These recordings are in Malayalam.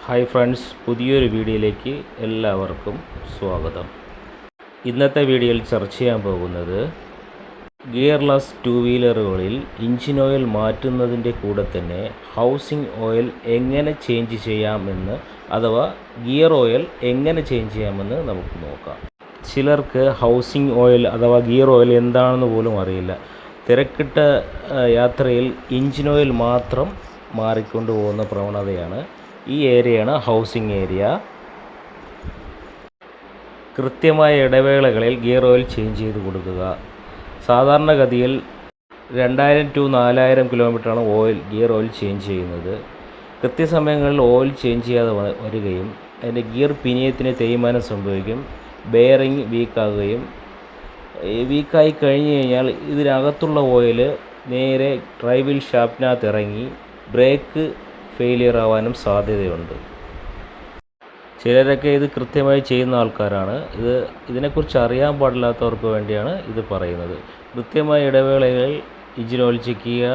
ഹായ് ഫ്രണ്ട്സ്, പുതിയൊരു വീഡിയോയിലേക്ക് എല്ലാവർക്കും സ്വാഗതം. ഇന്നത്തെ വീഡിയോയിൽ ചർച്ച ചെയ്യാൻ പോകുന്നത് ഗിയർലെസ് ടു വീലറുകളിൽ എഞ്ചിൻ ഓയിൽ മാറ്റുന്നതിൻ്റെ കൂടെ തന്നെ ഹൗസിംഗ് ഓയിൽ എങ്ങനെ ചേഞ്ച് ചെയ്യാമെന്ന്, അഥവാ ഗിയർ ഓയിൽ എങ്ങനെ ചേഞ്ച് ചെയ്യാമെന്ന് നമുക്ക് നോക്കാം. ചിലർക്ക് ഹൗസിംഗ് ഓയിൽ അഥവാ ഗിയർ ഓയിൽ എന്താണെന്ന് പോലും അറിയില്ല. തിരക്കിട്ട യാത്രയിൽ എഞ്ചിൻ ഓയിൽ മാത്രം മാറിക്കൊണ്ടു പോകുന്ന പ്രവണതയാണ്. ഈ ഏരിയയാണ് ഹൗസിംഗ് ഏരിയ. കൃത്യമായ ഇടവേളകളിൽ ഗിയർ ഓയിൽ ചേഞ്ച് ചെയ്ത് കൊടുക്കുക. സാധാരണഗതിയിൽ 2000 to 4000 കിലോമീറ്ററാണ് ഗിയർ ഓയിൽ ചേഞ്ച് ചെയ്യുന്നത്. കൃത്യസമയങ്ങളിൽ ഓയിൽ ചേഞ്ച് ചെയ്യാതെ വരികയും അതിൻ്റെ ഗിയർ പിനിയത്തിന് തേയ്മാനം സംഭവിക്കും, ബെയറിംഗ് വീക്കാകുകയും, വീക്കായി കഴിഞ്ഞ് കഴിഞ്ഞാൽ ഇതിനകത്തുള്ള ഓയിൽ നേരെ ഡ്രൈവിൽ ഷാഫ്റ്റിനകത്ത് ഇറങ്ങി ബ്രേക്ക് ഫെയിലിയർ ആവാനും സാധ്യതയുണ്ട്. ചിലരൊക്കെ ഇത് കൃത്യമായി ചെയ്യുന്ന ആൾക്കാരാണ്. ഇതിനെക്കുറിച്ച് അറിയാൻ പാടില്ലാത്തവർക്ക് വേണ്ടിയാണ് ഇത് പറയുന്നത്. കൃത്യമായ ഇടവേളകളിൽ എഞ്ചിൻ ഓയിൽ ചെക്ക് ചെയ്യുക,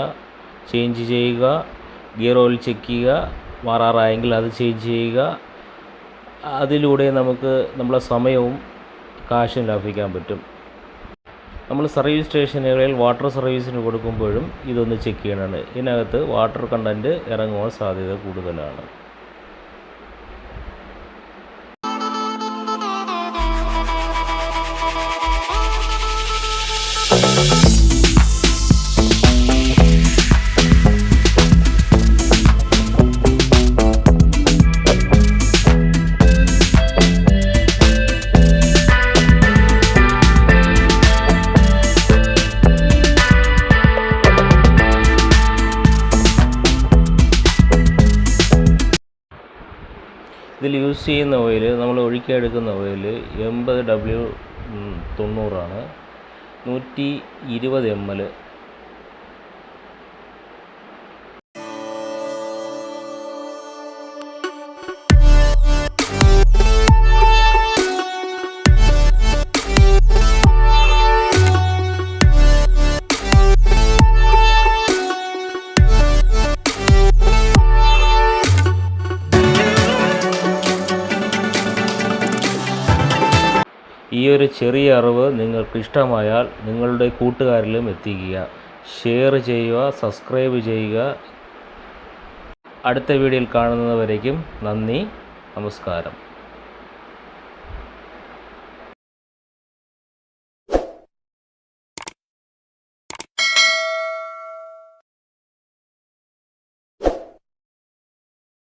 ചേഞ്ച് ചെയ്യുക, ഗിയർ ഓയിൽ ചെക്ക് ചെയ്യുക, മാറാറായെങ്കിൽ അത് ചേഞ്ച് ചെയ്യുക. അതിലൂടെ നമുക്ക് നമ്മളെ സമയവും കാശും ലാഭിക്കാൻ പറ്റും. നമ്മൾ സർവീസ് സ്റ്റേഷനുകളിൽ വാട്ടർ സർവീസിന് കൊടുക്കുമ്പോഴും ഇതൊന്ന് ചെക്ക് ചെയ്യണമാണ്. ഇതിനകത്ത് വാട്ടർ കണ്ടൻറ്റ് ഇറങ്ങുവാൻ സാധ്യത കൂടുതലാണ്. ഇതിൽ യൂസ് ചെയ്യുന്ന ഓയിൽ, നമ്മൾ ഒഴിക്കെടുക്കുന്ന ഓയിൽ 80W90 ആണ്, 120 ml. ഈ ഒരു ചെറിയ അറിവ് നിങ്ങൾക്ക് ഇഷ്ടമായാൽ നിങ്ങളുടെ കൂട്ടുകാരിലും എത്തിക്കുക. ഷെയർ ചെയ്യുക, സബ്സ്ക്രൈബ് ചെയ്യുക. അടുത്ത വീഡിയോയിൽ കാണുന്നതുവരേക്കും നന്ദി, നമസ്കാരം.